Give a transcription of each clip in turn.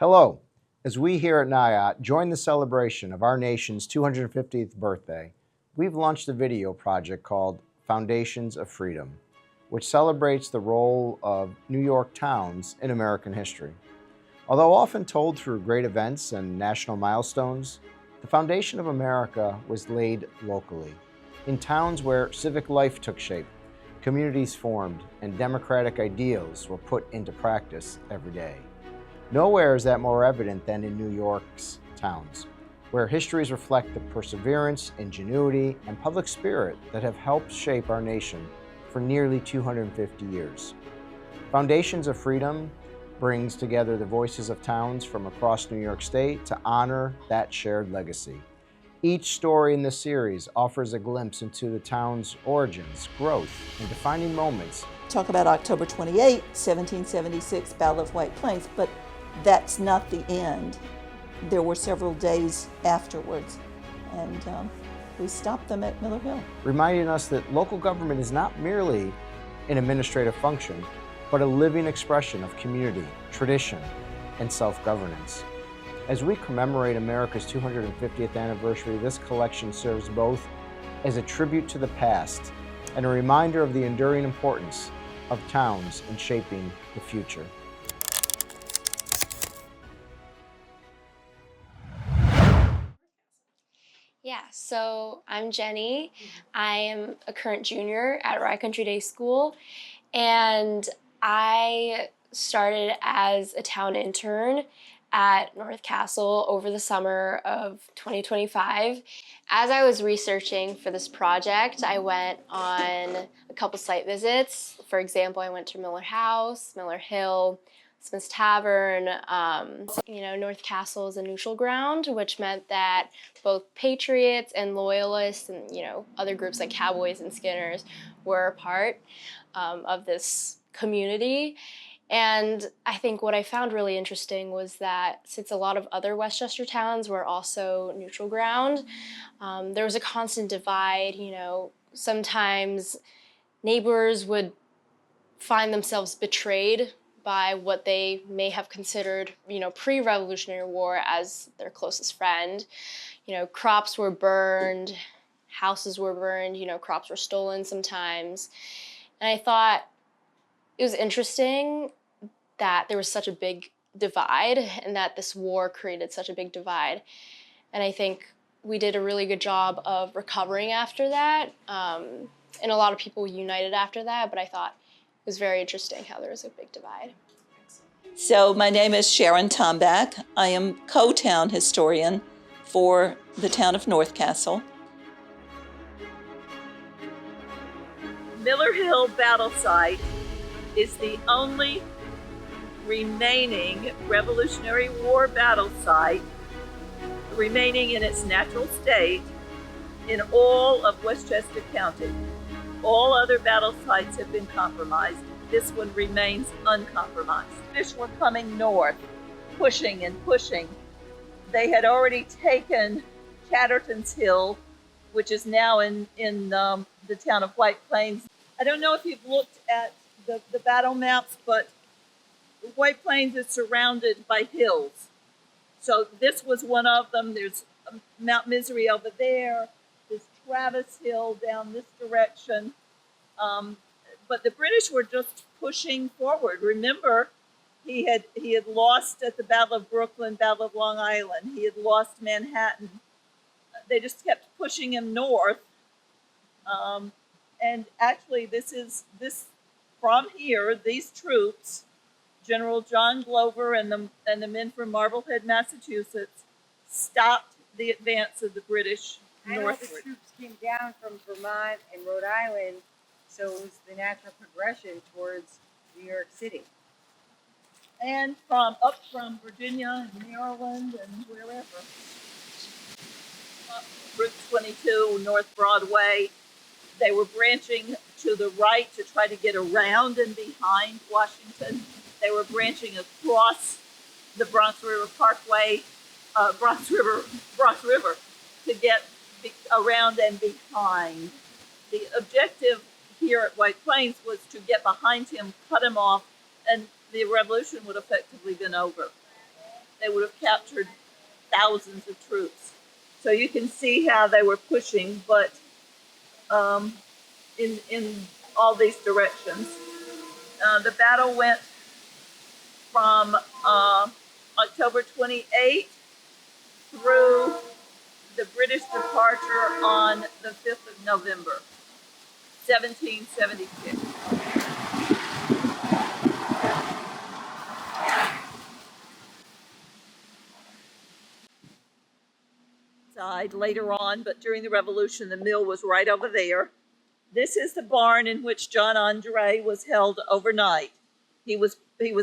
Hello. As we here at NIOT join the celebration of our nation's 250th birthday, we've launched a video project called Foundations of Freedom, which celebrates the role of New York towns in American history. Although often told through great events and national milestones, the foundation of America was laid locally, in towns where civic life took shape, communities formed, and democratic ideals were put into practice every day. Nowhere is that more evident than in New York's towns, where histories reflect the perseverance, ingenuity, and public spirit that have helped shape our nation for nearly 250 years. Foundations of Freedom brings together the voices of towns from across New York State to honor that shared legacy. Each story in this series offers a glimpse into the town's origins, growth, and defining moments. Talk about October 28, 1776, Battle of White Plains, but that's not the end. There were several days afterwards, and we stopped them at Miller Hill. Reminding us that local government is not merely an administrative function, but a living expression of community, tradition, and self-governance. As we commemorate America's 250th anniversary, this collection serves both as a tribute to the past and a reminder of the enduring importance of towns in shaping the future. Yeah, so I'm Jenny. I am a current junior at Rye Country Day School, and I started as a town intern at North Castle over the summer of 2025. As I was researching for this project, I went on a couple site visits. For example, I went to Miller House, Miller Hill, Smith's Tavern. North Castle is a neutral ground, which meant that both patriots and loyalists and, other groups like Cowboys and Skinners were a part of this community. And I think what I found really interesting was that since a lot of other Westchester towns were also neutral ground, there was a constant divide. Sometimes neighbors would find themselves betrayed by what they may have considered, pre-Revolutionary War as their closest friend. Crops were burned, houses were burned, crops were stolen sometimes. And I thought it was interesting that there was such a big divide and that this war created such a big divide. And I think we did a really good job of recovering after that. And a lot of people united after that, but I thought it was very interesting how there was a big divide. So my name is Sharon Tomback. I am co-town historian for the town of North Castle. Miller Hill Battle Site is the only remaining Revolutionary War battle site remaining in its natural state in all of Westchester County. All other battle sites have been compromised. This one remains uncompromised. The British were coming north, pushing and pushing. They had already taken Chatterton's Hill, which is now in the town of White Plains. I don't know if you've looked at the battle maps, but White Plains is surrounded by hills. So this was one of them. There's Mount Misery over there. There's Travis Hill down this direction. But the British were just pushing forward. Remember, he had lost at the Battle of Brooklyn, Battle of Long Island. He had lost Manhattan. They just kept pushing him north. And actually, this from here, these troops, General John Glover and the men from Marblehead, Massachusetts, stopped the advance of the British northward. I know the troops came down from Vermont and Rhode Island, so it was the natural progression towards New York City. And up from Virginia and Maryland and wherever. Route 22, North Broadway. They were branching to the right to try to get around and behind Washington. They were branching across the Bronx River Parkway, Bronx River to get around and behind. The objective here at White Plains was to get behind him, cut him off, and the revolution would effectively been over. they would have captured thousands of troops. So you can see how they were pushing, but in all these directions. The battle went from October 28th through the British departure on the 5th of November, 1776. Side later on, but during the Revolution, the mill was right over there. This is the barn in which John Andre was held overnight. He was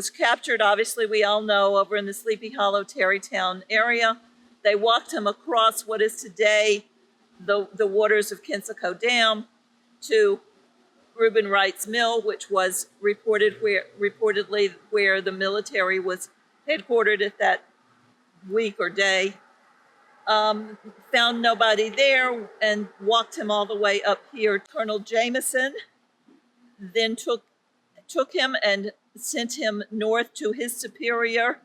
captured, obviously, we all know, over in the Sleepy Hollow, Tarrytown area. They walked him across what is today the waters of Kensico Dam to Reuben Wright's mill, which was reportedly where the military was headquartered at that week or day. Found nobody there and walked him all the way up here. Colonel Jameson then took him and sent him north to his superior,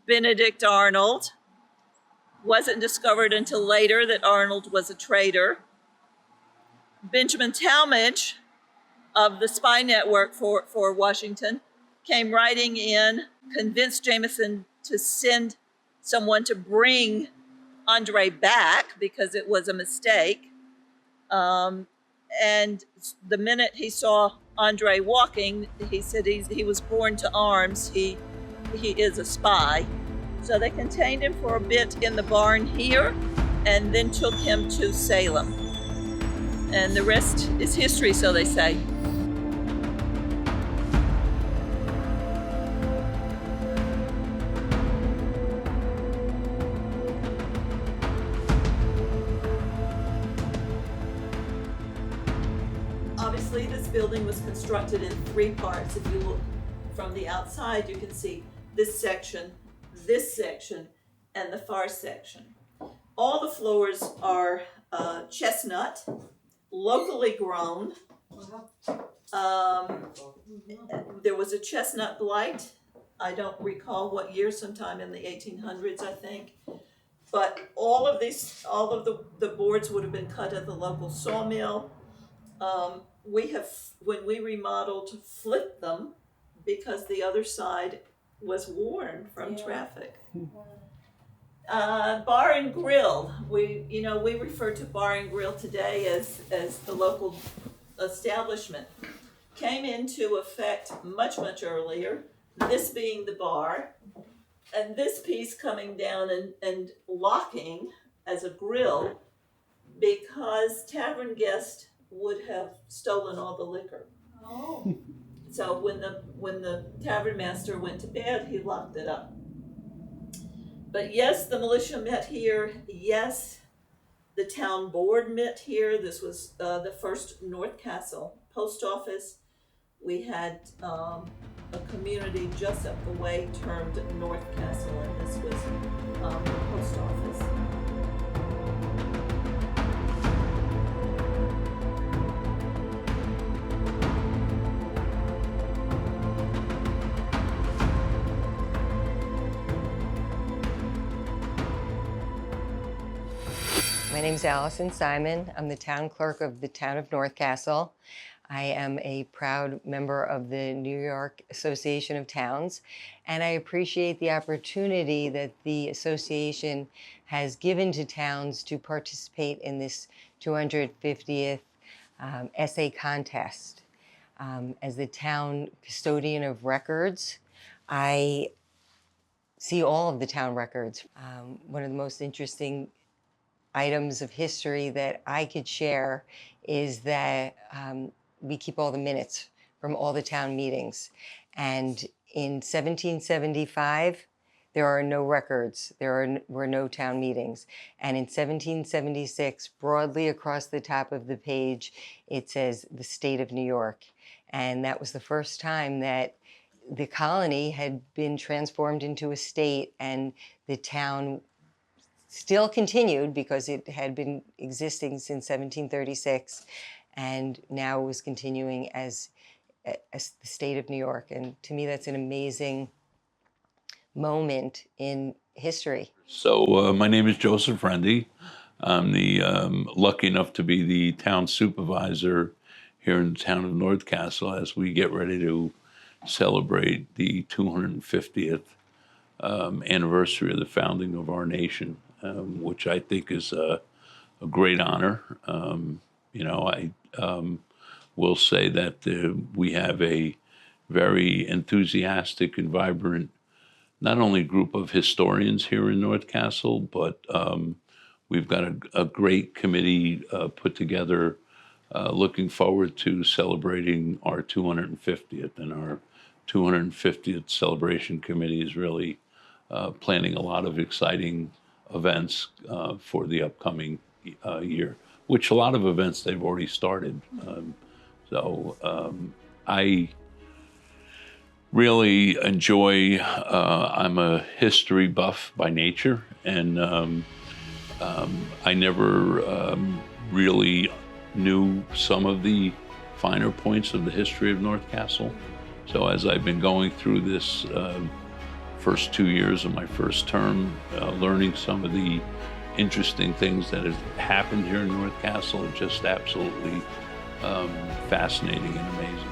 Benedict Arnold. Wasn't discovered until later that Arnold was a traitor. Benjamin Talmadge of the spy network for Washington came riding in, convinced Jameson to send someone to bring Andre back because it was a mistake. And the minute he saw Andre walking, he said he was born to arms. He is a spy. So they contained him for a bit in the barn here and then took him to Salem. And the rest is history, so they say. Obviously, this building was constructed in three parts. If you look from the outside, you can see this section, and the far section. All the floors are chestnut, locally grown. There was a chestnut blight. I don't recall what year, sometime in the 1800s, I think. But all of the boards would have been cut at the local sawmill. When we remodeled, flipped them because the other side was worn from traffic. Bar and grill. We refer to bar and grill today as the local establishment. Came into effect much earlier. This being the bar, and this piece coming down and locking as a grill because tavern guests would have stolen all the liquor. Oh. So when the tavern master went to bed, he locked it up. But yes, the militia met here. Yes, the town board met here. This was the first North Castle post office. We had a community just up the way termed North Castle, and this was the post office. My name's Allison Simon. I'm the town clerk of the town of North Castle. I am a proud member of the New York Association of Towns, and I appreciate the opportunity that the association has given to towns to participate in this 250th essay contest. As the town custodian of records, I see all of the town records. One of the most interesting items of history that I could share is that we keep all the minutes from all the town meetings. And in 1775, there are no records. Were no town meetings. And in 1776, broadly across the top of the page, it says the state of New York. And that was the first time that the colony had been transformed into a state, and the town still continued because it had been existing since 1736, and now was continuing as the state of New York. And to me, that's an amazing moment in history. So my name is Joseph Rendy. I'm the lucky enough to be the town supervisor here in the town of North Castle as we get ready to celebrate the 250th anniversary of the founding of our nation, which I think is a great honor. I will say that we have a very enthusiastic and vibrant, not only group of historians here in North Castle, but we've got a great committee put together looking forward to celebrating our 250th. And our 250th celebration committee is really planning a lot of exciting events for the upcoming year, which a lot of events they've already started. I really enjoy, I'm a history buff by nature, and I never really knew some of the finer points of the history of North Castle. So as I've been going through this first 2 years of my first term, learning some of the interesting things that have happened here in North Castle, just absolutely fascinating and amazing.